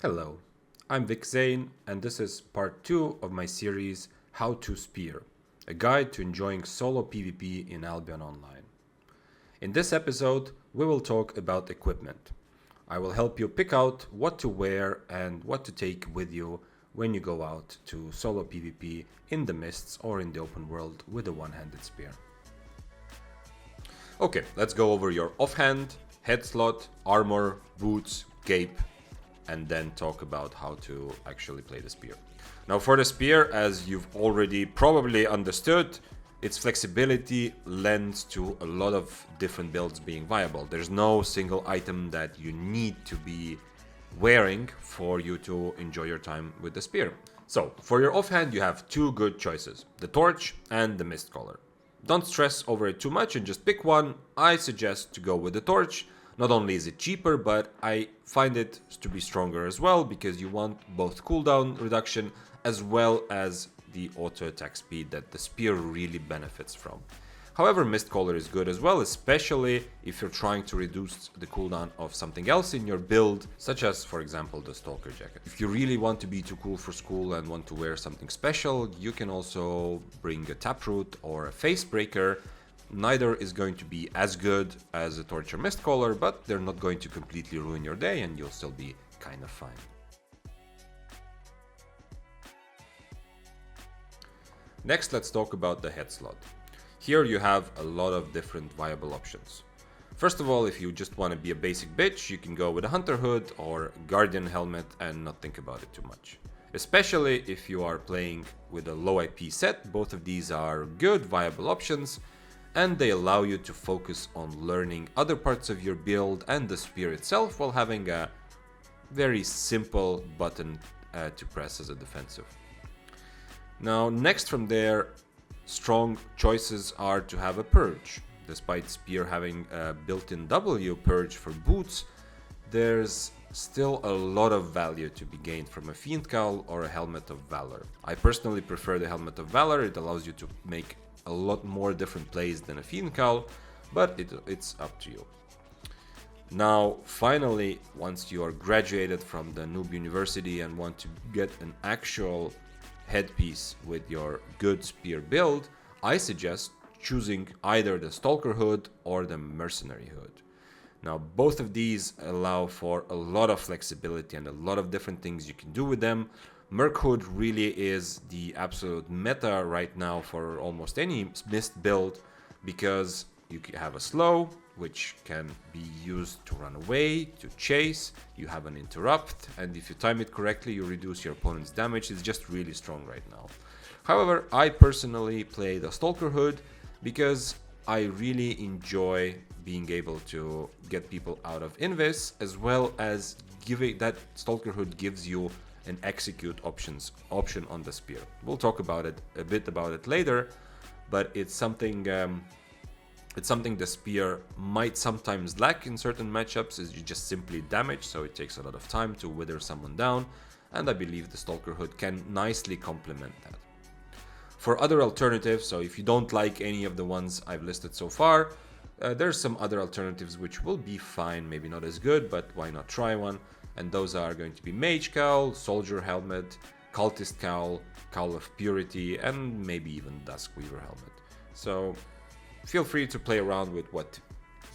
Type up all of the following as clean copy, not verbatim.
Hello, I'm Vic Zane, and this is part 2 of my series How to Spear, a guide to enjoying solo PvP in Albion Online. In this episode, we will talk about equipment. I will help you pick out what to wear and what to take with you when you go out to solo PvP in the mists or in the open world with a one-handed spear. Okay, let's go over your offhand, head slot, armor, boots, cape, and then talk about how to actually play the spear. Now for the spear, as you've already probably understood, its flexibility lends to a lot of different builds being viable. There's no single item that you need to be wearing for you to enjoy your time with the spear. So for your offhand, you have two good choices, the torch and the mist collar. Don't stress over it too much and just pick one. I suggest to go with the torch. Not only is it cheaper, but I find it to be stronger as well because you want both cooldown reduction as well as the auto attack speed that the spear really benefits from. However, Mist Collar is good as well, especially if you're trying to reduce the cooldown of something else in your build, such as, for example, the Stalker Jacket. If you really want to be too cool for school and want to wear something special, you can also bring a Taproot or a Face Breaker. Neither is going to be as good as a Torch or Mist Collar, but they're not going to completely ruin your day and you'll still be kind of fine. Next, let's talk about the head slot. Here you have a lot of different viable options. First of all, if you just want to be a basic bitch, you can go with a Hunter Hood or Guardian Helmet and not think about it too much. Especially if you are playing with a low IP set, both of these are good viable options, and they allow you to focus on learning other parts of your build and the spear itself while having a very simple button to press as a defensive. Now, next from there, strong choices are to have a Purge. Despite spear having a built-in W Purge for boots, there's still a lot of value to be gained from a Fiend Cowl or a Helmet of Valor. I personally prefer the Helmet of Valor. It allows you to make a lot more different plays than a Fiend Cowl, but it's up to you. Now, finally, once you are graduated from the Noob University and want to get an actual headpiece with your good spear build, I suggest choosing either the Stalker Hood or the Mercenary Hood. Now, both of these allow for a lot of flexibility and a lot of different things you can do with them. Merc Hood really is the absolute meta right now for almost any mist build because you have a slow, which can be used to run away, to chase, you have an interrupt, and if you time it correctly, you reduce your opponent's damage. It's just really strong right now. However, I personally play the Stalker Hood because I really enjoy being able to get people out of Invis, as well as giving that Stalker Hood gives you an execute option on the spear. We'll talk about it a bit about it later, but it's something the spear might sometimes lack in certain matchups, is you just simply damage, so it takes a lot of time to wither someone down, and I believe the Stalker Hood can nicely complement that. For other alternatives, so if you don't like any of the ones I've listed so far, there's some other alternatives which will be fine, maybe not as good, but why not try one? And those are going to be Mage Cowl, Soldier Helmet, Cultist Cowl, Cowl of Purity, and maybe even Duskweaver Helmet. So feel free to play around with what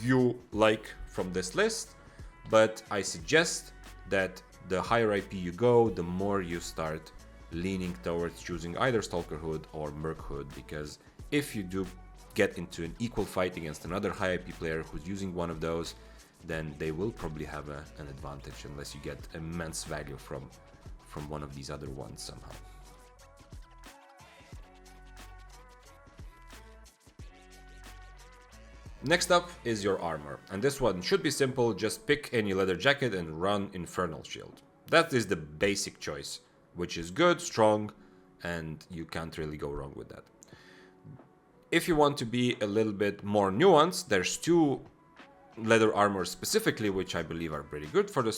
you like from this list, but I suggest that the higher IP you go, the more you start leaning towards choosing either Stalker Hood or Merc Hood, because if you do get into an equal fight against another high IP player who's using one of those, then they will probably have an advantage unless you get immense value from one of these other ones somehow. Next up is your armor, and this one should be simple. Just pick any leather jacket and run Infernal Shield. That is the basic choice, which is good, strong, and you can't really go wrong with that. If you want to be a little bit more nuanced, there's two leather armors specifically which I believe are pretty good for the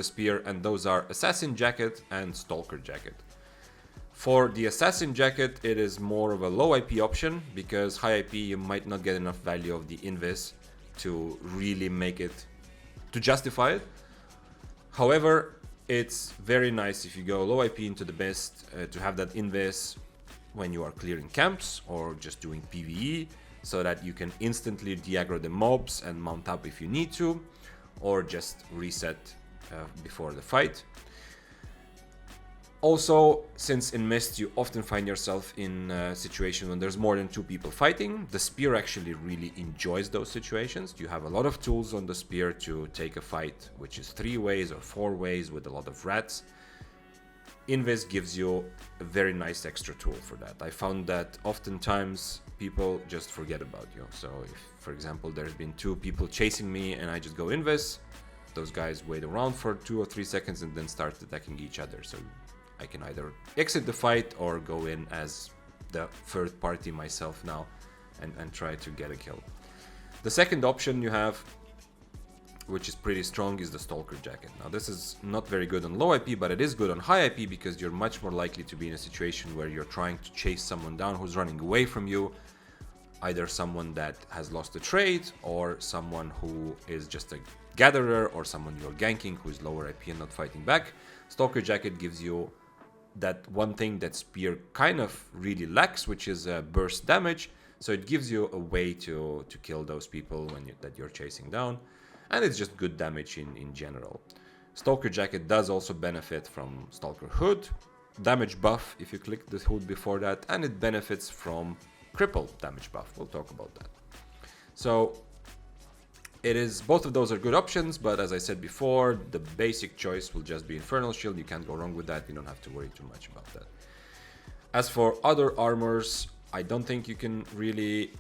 spear, and those are Assassin Jacket and Stalker Jacket. For the Assassin Jacket, it is more of a low IP option because high IP you might not get enough value of the Invis to really make it, to justify it. However, It's very nice if you go low IP into the mist to have that invis when you are clearing camps or just doing PvE, so that you can instantly de-aggro the mobs and mount up if you need to, or just reset before the fight. Also, since in Mist you often find yourself in a situation when there's more than 2 people fighting, the spear actually really enjoys those situations. You have a lot of tools on the spear to take a fight, which is 3 ways or 4 ways with a lot of rats. Invis gives you a very nice extra tool for that. I found that oftentimes people just forget about you. So if, for example, there's been 2 people chasing me and I just go Invis, those guys wait around for 2 or 3 seconds and then start attacking each other. So I can either exit the fight or go in as the third party myself now and try to get a kill. The second option you have, which is pretty strong, is the Stalker Jacket. Now this is not very good on low IP, but it is good on high IP because you're much more likely to be in a situation where you're trying to chase someone down who's running away from you, either someone that has lost a trade or someone who is just a gatherer or someone you're ganking who is lower IP and not fighting back. Stalker Jacket gives you that one thing that Spear kind of really lacks, which is burst damage. So it gives you a way to kill those people that you're chasing down. And it's just good damage in general. Stalker Jacket does also benefit from Stalker Hood, damage buff if you click the hood before that, and it benefits from cripple damage buff. We'll talk about that. So it is, both of those are good options, but as I said before, the basic choice will just be Infernal Shield. You can't go wrong with that. You don't have to worry too much about that. As for other armors, I don't think you can really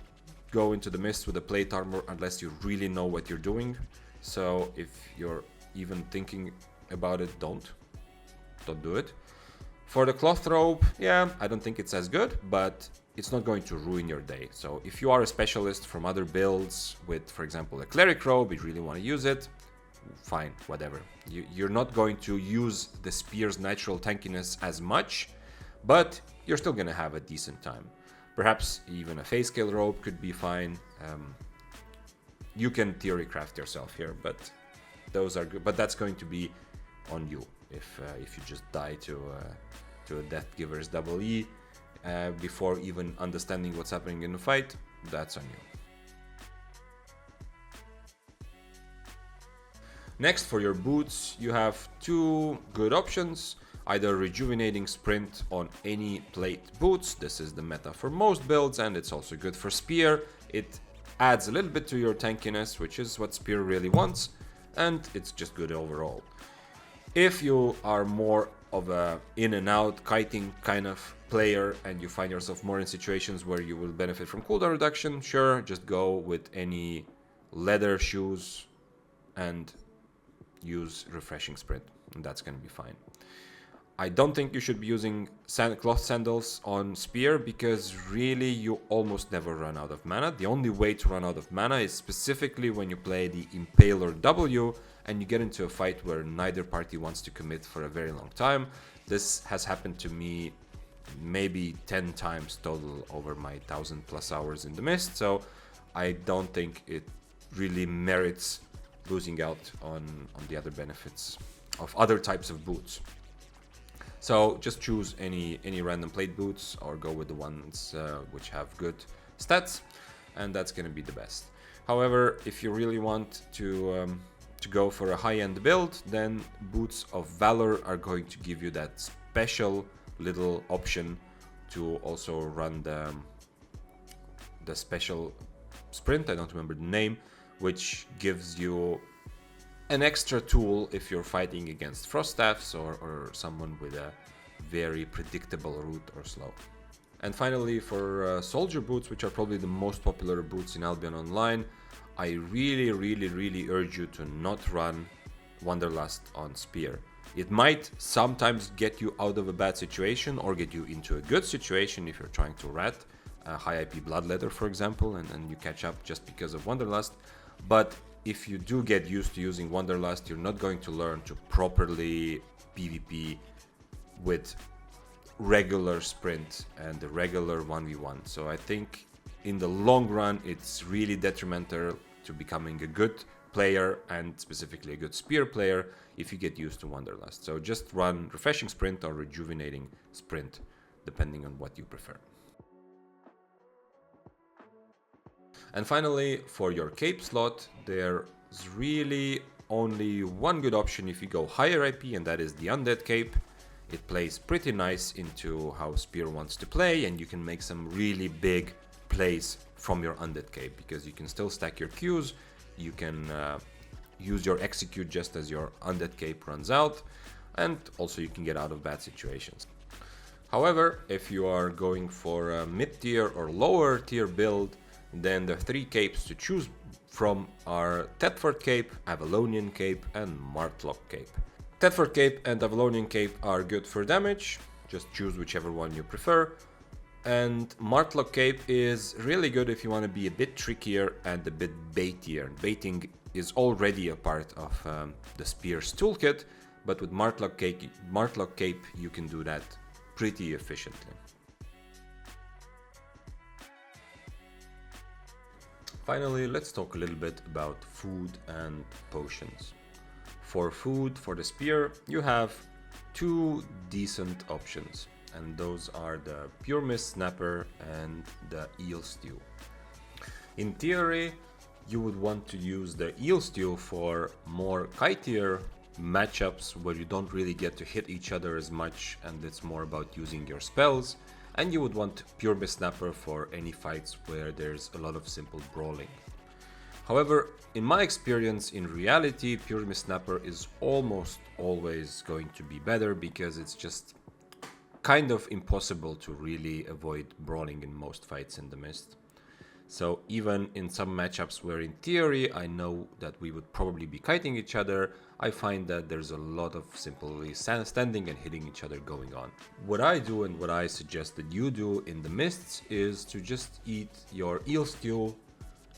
go into the mist with a plate armor unless you really know what you're doing. So if you're even thinking about it, don't do it. For the cloth robe, yeah, I don't think it's as good, but it's not going to ruin your day. So if you are a specialist from other builds with, for example, a cleric robe, you really want to use it, fine, whatever. You're not going to use the spear's natural tankiness as much, but you're still going to have a decent time. Perhaps even a phase scale robe could be fine. You can theory craft yourself here, but those are good. But that's going to be on you if you just die to a Death Giver's double E before even understanding what's happening in the fight. That's on you. Next, for your boots, you have 2 good options. Either rejuvenating sprint on any plate boots. This is the meta for most builds, and it's also good for spear. It adds a little bit to your tankiness, which is what spear really wants, and it's just good overall. If you are more of a in and out kiting kind of player and you find yourself more in situations where you will benefit from cooldown reduction, sure, just go with any leather shoes and use refreshing sprint, and that's going to be fine. I don't think you should be using cloth sandals on spear because really you almost never run out of mana. The only way to run out of mana is specifically when you play the Impaler W and you get into a fight where neither party wants to commit for a very long time. This has happened to me maybe 10 times total over my 1000+ hours in the mist, so I don't think it really merits losing out on the other benefits of other types of boots. So just choose any random plate boots or go with the ones which have good stats, and that's going to be the best. However, if you really want to go for a high-end build, then Boots of Valor are going to give you that special little option to also run the special sprint, I don't remember the name, which gives you an extra tool if you're fighting against frost staffs or someone with a very predictable route or slow. And finally, for soldier boots, which are probably the most popular boots in Albion Online, I really urge you to not run Wanderlust on spear. It might sometimes get you out of a bad situation or get you into a good situation if you're trying to rat high IP Bloodletter, for example, and you catch up just because of Wanderlust. But if you do get used to using Wanderlust, you're not going to learn to properly PvP with regular sprint and the regular 1v1. So I think in the long run, it's really detrimental to becoming a good player and specifically a good spear player if you get used to Wanderlust. So just run Refreshing Sprint or Rejuvenating Sprint, depending on what you prefer. And finally, for your cape slot, there's really only one good option if you go higher IP, and that is the Undead Cape. It plays pretty nice into how Spear wants to play, and you can make some really big plays from your Undead Cape because you can still stack your Qs, you can use your Execute just as your Undead Cape runs out, and also you can get out of bad situations. However, if you are going for a mid-tier or lower tier build, then the 3 capes to choose from are Thetford Cape, Avalonian Cape, and Martlock Cape. Thetford Cape and Avalonian Cape are good for damage, just choose whichever one you prefer. And Martlock Cape is really good if you want to be a bit trickier and a bit baitier. Baiting is already a part of the Spear's toolkit, but with Martlock Cape you can do that pretty efficiently. Finally, let's talk a little bit about food and potions. For food, for the Spear, you have 2 decent options, and those are the Pure Mist Snapper and the Eel Stew. In theory, you would want to use the Eel Stew for more kitier matchups where you don't really get to hit each other as much and it's more about using your spells. And you would want Pure Mist Snapper for any fights where there's a lot of simple brawling. However, in my experience, in reality, Pure Mist Snapper is almost always going to be better because it's just kind of impossible to really avoid brawling in most fights in the Mist. So even in some matchups where in theory I know that we would probably be kiting each other, I find that there's a lot of simply standing and hitting each other going on. What I do and what I suggest that you do in the Mists is to just eat your Eel Stew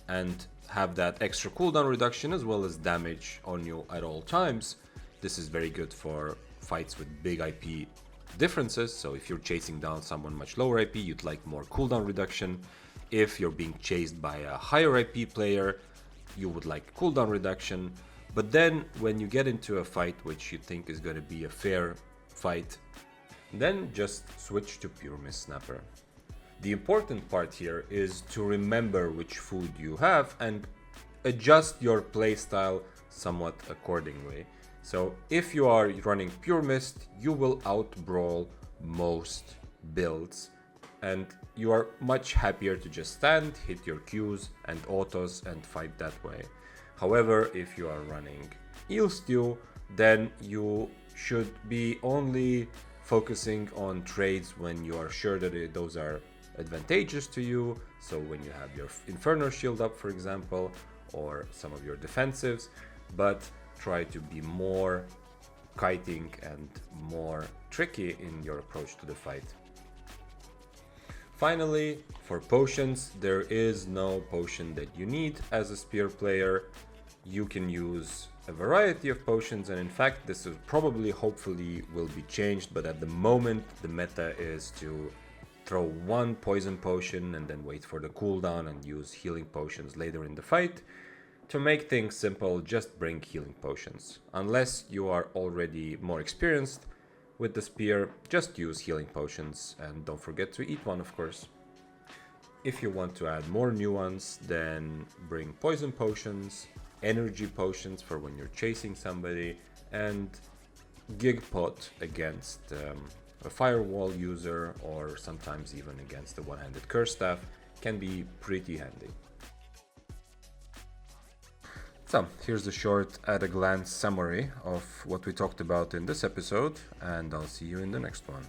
and have that extra cooldown reduction as well as damage on you at all times. This is very good for fights with big IP differences. So if you're chasing down someone much lower IP, you'd like more cooldown reduction. If you're being chased by a higher IP player, you would like cooldown reduction. But then when you get into a fight which you think is going to be a fair fight, then just switch to Pure Mist Snapper. The important part here is to remember which food you have and adjust your playstyle somewhat accordingly. So if you are running Pure Mist, you will out-brawl most builds, and you are much happier to just stand, hit your Qs and autos and fight that way. However, if you are running Eel Stew, then you should be only focusing on trades when you are sure that those are advantageous to you. So when you have your Inferno Shield up, for example, or some of your defensives, but try to be more kiting and more tricky in your approach to the fight. Finally, for potions, there is no potion that you need as a Spear player. You can use a variety of potions, and in fact this is probably, hopefully, will be changed, but at the moment the meta is to throw 1 poison potion and then wait for the cooldown and use healing potions later in the fight. To make things simple, just bring healing potions. Unless you are already more experienced with the Spear, just use healing potions and don't forget to eat one, of course. If you want to add more new ones, then bring poison potions, energy potions for when you're chasing somebody, and gig pot against a firewall user, or sometimes even against a one-handed curse staff can be pretty handy. So here's a short at-a-glance summary of what we talked about in this episode, and I'll see you in the next one.